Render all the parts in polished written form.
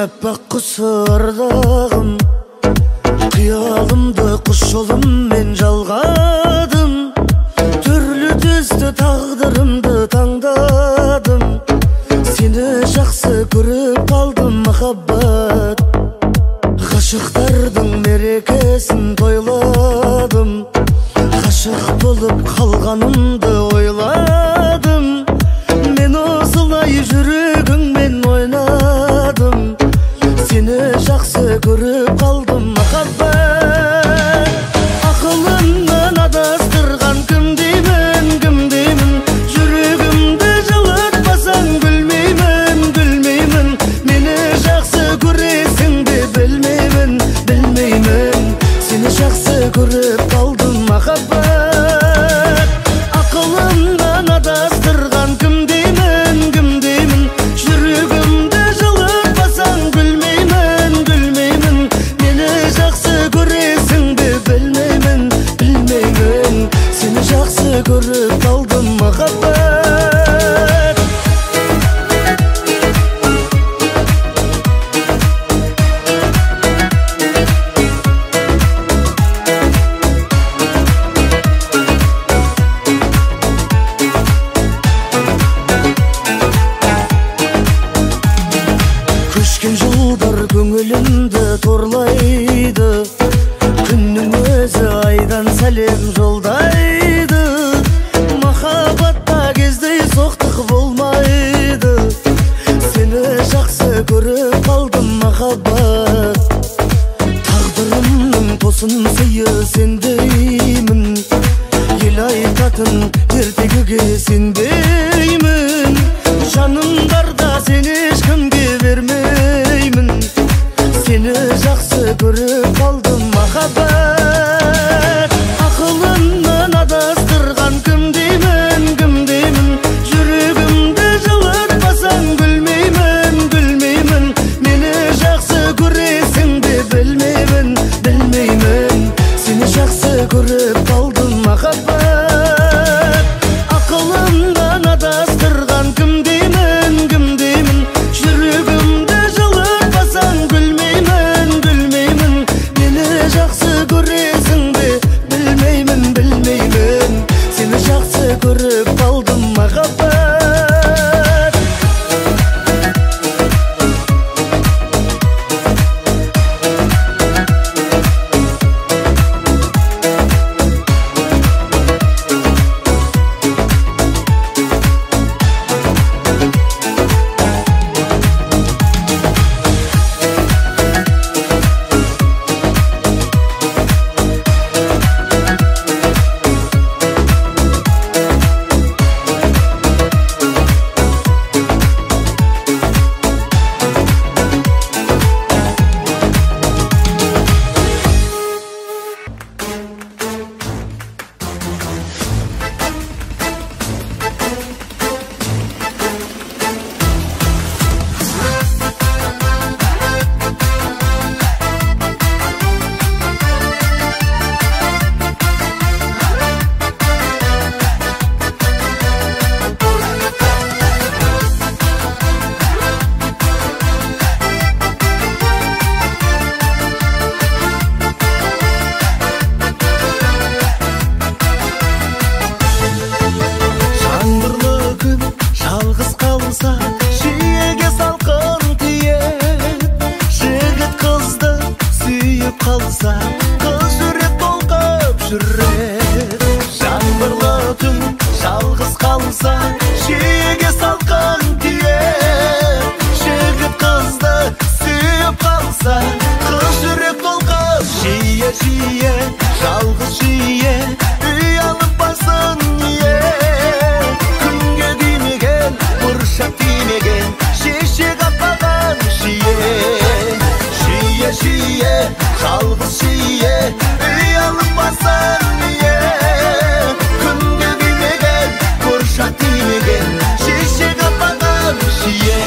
appak kusurdağım, kıyalımdı kuş yolum men жалғадым. Türlü düzdü tağdırımdı tаңдадым. Seni жақсы көріп қалдым махаббат. Ғашықтардың мерекесін тойладым. Ғашық болып қалғанымды ойладым. Мен осылай жүрегіңмен ойнадым. Seni жақсы көріп қалдым махаббат. Ақылымнан адастырған кім деймін, кім деймін. Жүрегімді жылатпасаң гүлмеймін, гүлмеймін. Мені жақсы көресің бе білмеймін, білмеймін. Seni жақсы көріп қалдым махаббат. Ақылымнан адастырған кім деймін, кім деймін. Жүрегімді жылатпасаң гүлмеймін, гүлмеймін. Мені жақсы көресің бе білмеймін, білмеймін. Seni жақсы көріп қалдым махаббат. Көшкен жылдар көңілімді торлайды. Күннің өзі айдан сәлем жолдайды. Махаббатта кездей соқтық болмайды. Seni жақсы көріп қалдым махаббат. Тағдырымның тосын сыйы сендеймін. Ел айтатын ертегіге сенбеймін. Жаным барда сені ешкімге бермеймін. Seni жақсы көріп қалдым махаббат. Ақылымнан адастырған кім деймін, кім деймін. Жүрегімді жылатпасаң гүлмеймін, гүлмеймін. Мені жақсы көресің бе білмеймін, білмеймін. Seni жақсы көріп қалдым махаббат. Ақылымнан адастырған кім деймін, кім деймін. Жүрегімді жылатпасаң гүлмеймін, гүлмеймін. Мені жақсы көресің бе білмеймін, білмеймін. Seni жақсы көріп қалдым махаббат. Жиеге салқын тиет. Жігіт қызды сүйіп қалса, қыз жүрек толқып жүрет. Жаңбырлы түн жалғыз қалса, жиеге салқын тиет. Жігіт қызды сүйіп қалса, қыз жүрек толқып жиі-жиі, жалғыз жиі ұялып басын ие. Күнге тимеген, бұршақ тимеген, шешек атпаған жиі. Жиі-жиі, жалғыз жиі ұялып басын ие. Күнге тимеген, бұршақ тимеген, шешек атпаған жиі.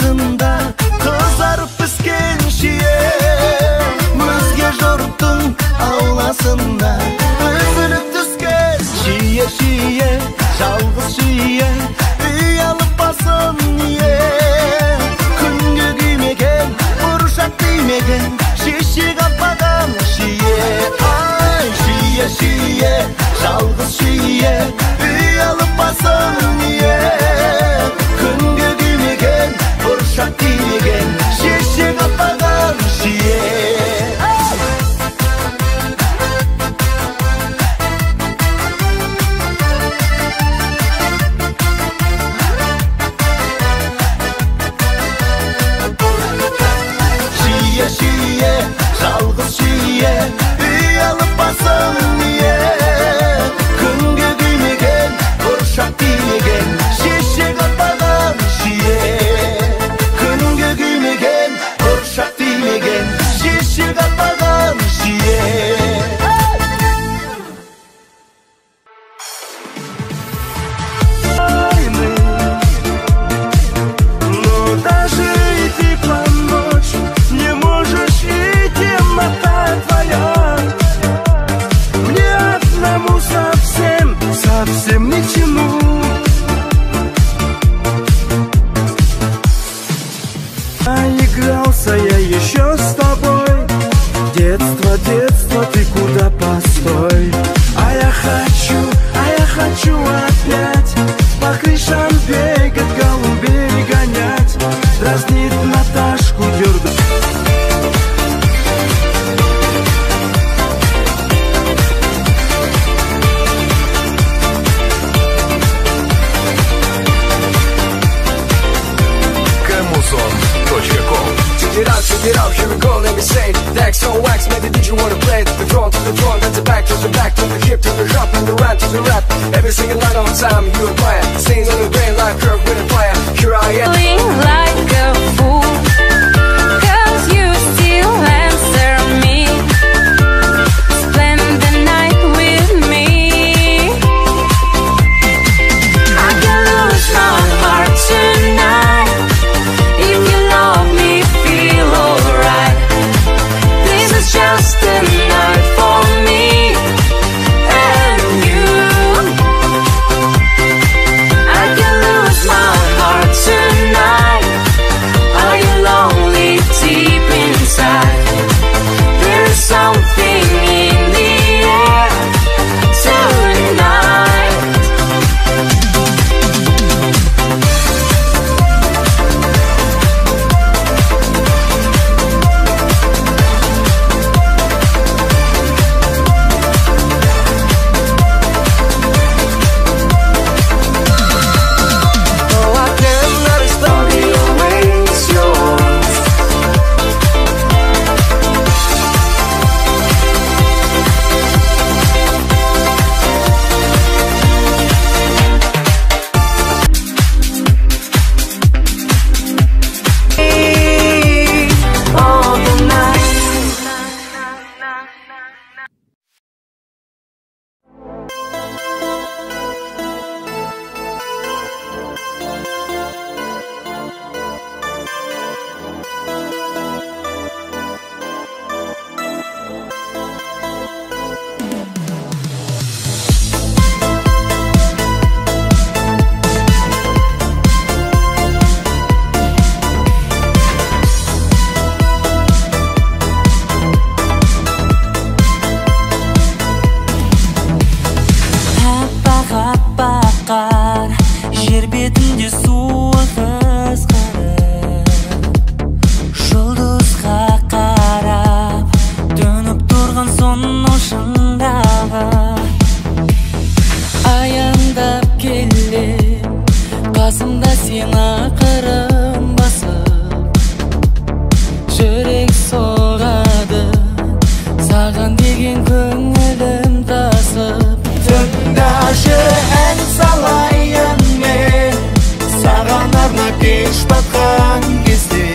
ортасында қызарып піскен шие, өзге жұрттың ауласында үзіліп түскен шие, жалғыз шие, ұялып басын ие. Күнге күймеген, бұршақ тимеген, шеше қаппаған шие. Ай, шие, жалғыз шие, ұялып басын ие. Күнге күймеген, бұршақ тимеген, шеше қаппаған шие. Шие, жалғыз шие, ұялып басын ие. Күнге күймеген, бұршақ тимеген, шеше қаппаған шие. Күнге күймеген, бұршақ тимеген, шеше қаппаған шие. Совсем ни к чему. Наигрался я еще с тобой. Детство, ты куда постой. А я хочу опять по крышам бегать, голубей гонять, дразнить Наташку, дергать. Check it out, here we go, let me say it. The X on wax, maybe did you wanna play it? The front to the front, then the back to the back, to the hip, to the hop, and the rap to the rap. Every single line on time, you a player. Sings on the brain like curve with a fire. Here I am. Feeling like a fool, 'cause you still answer me. Spend the night with me. I can lose my heart tonight. If you love me, feel alright. This is just a night for me and you. I can lose my heart tonight. Are you lonely deep inside? There is something in the air tonight. Oh, I cannot stop the way it's yours. All the night. Аппақ қар, жер бетінде суық ызғырық. Жұлдызға қарап, төніп тұрған сонау шыңдағы. Аяңдап келем, қасымда сен ақырын басып. Жүрек соғады, саған деген көңілім тасып. Тыңдашы ән салайын мен, саған арнап кеш батқан кезде.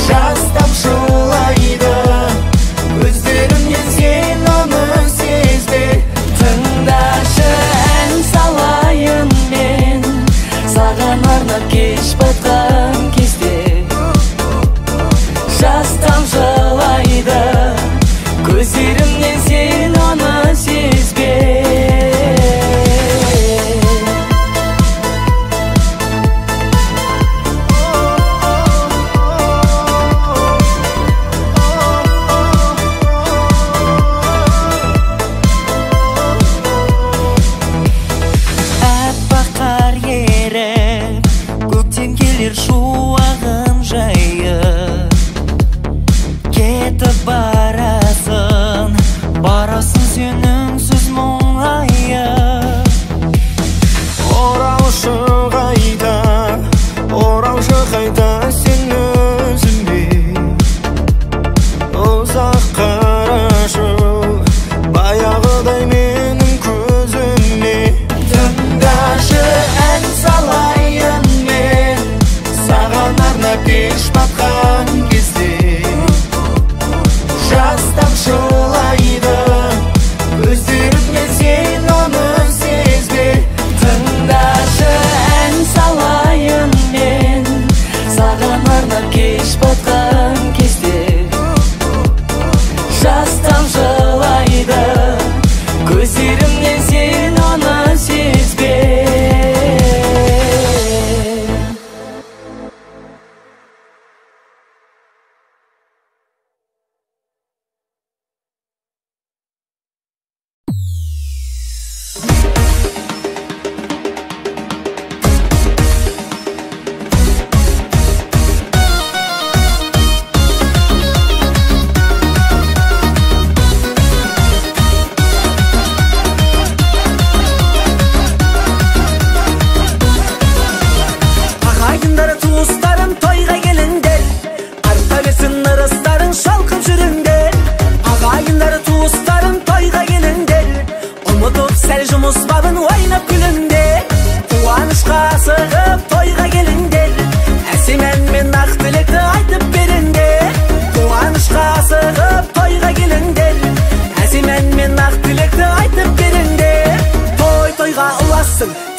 Жас тамшылайды көздерімнен, сен оны сезбе. Тыңдашы ән салайын мен, саған арнап кеш кеш батқан кезде жас тамшылайды көздерімнен, сен оны сезбе. Шуағын жайып кетіп барасың, барасың сен үнсіз мұңайып. Оралшы қайта, оралшы қайта сен өзіме. Ұзақ қарашы баяғыдай менің көзіме. Тыңдашы, ән салайын мен саған арнап кеш батқан кезде. Жас тамшылайды көздерімнен, сен оны сезбе. Тыңдашы, ән салайын мен саған арнап кеш батқан кезде. Жас тамшылайды көздерімнен, сен оны сезбе.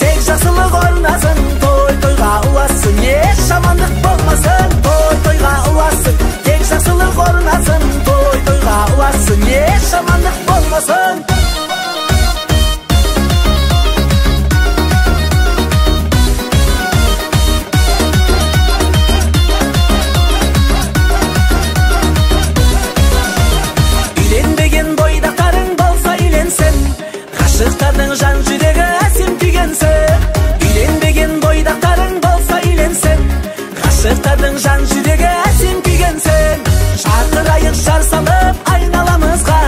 Тек жақсылық орнасын, той-тойға ұласын, еш жамандық болмасын. Той-тойға ұласын, тек жақсылық орнасын, той-тойға ұласын, еш жамандық болмасын. Үйленбеген бойдақтарың болса үйленсін, ғашықтардың жан жүрегі әсем күйгенсін. Үйленбеген бойдақтарың болса үйленсін, ғашықтардың жан жүрегі әсем күйгенсін. Шақырайық жар салып айналамызға,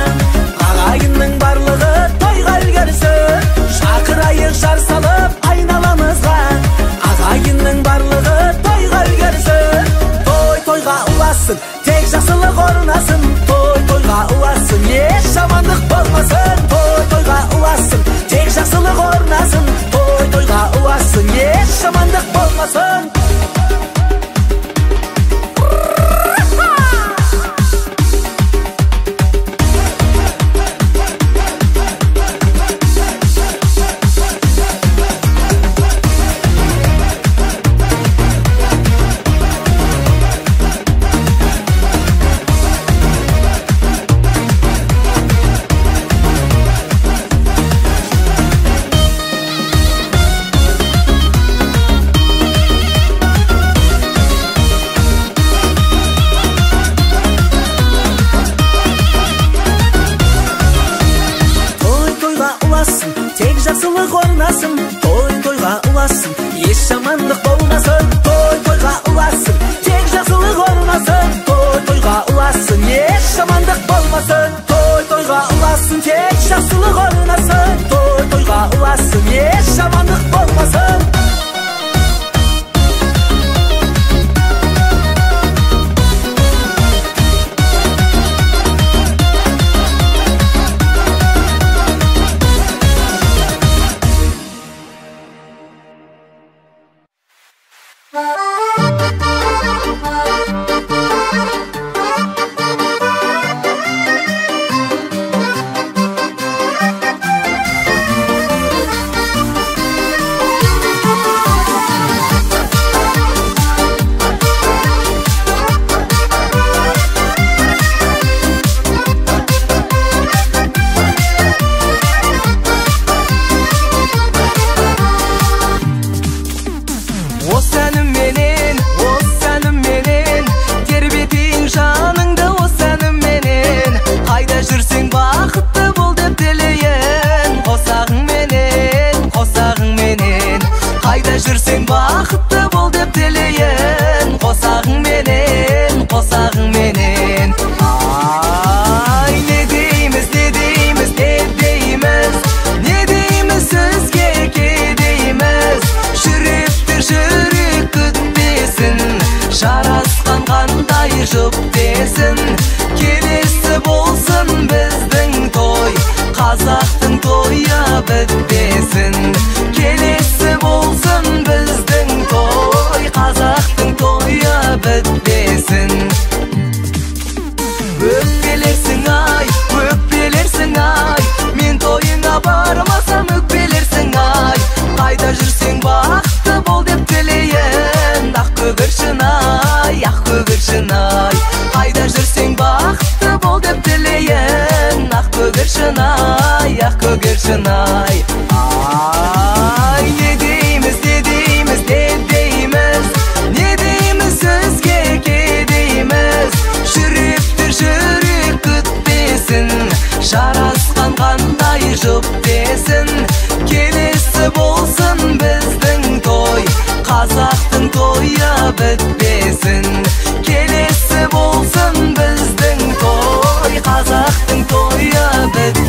ағайынның барлығы тойға үлгерсін. Шақырайық жар салып айналамызға, ағайынның барлығы тойға үлгерсін. Той-тойға ұласын, тек жақсылық орнасын, той-тойға ұласын, еш жамандық болмасын. Той-тойға ұласын, тек жақсылық орнасын, той-тойға ұласын, еш жамандық болмасын. Тек жақсылық орнасын, той-тойға ұласын, еш жамандық болмасын. Той-тойға ұласын, тек жақсылық орнасын, той-тойға ұласын, еш жамандық болмасын. Той-тойға ұласын, тек жақсылық орнасын, той-тойға ұласын, еш жамандық болмасын. Şınay ne deyimiz sözge kedeyimiz Şürüp kıt desin Şaraskan kanday jıp desin Kelesi bolsun bizдің toy Қазақтың toya bitmesin Kelesi bolsun bizдің toy Қазақтың toya bitmesin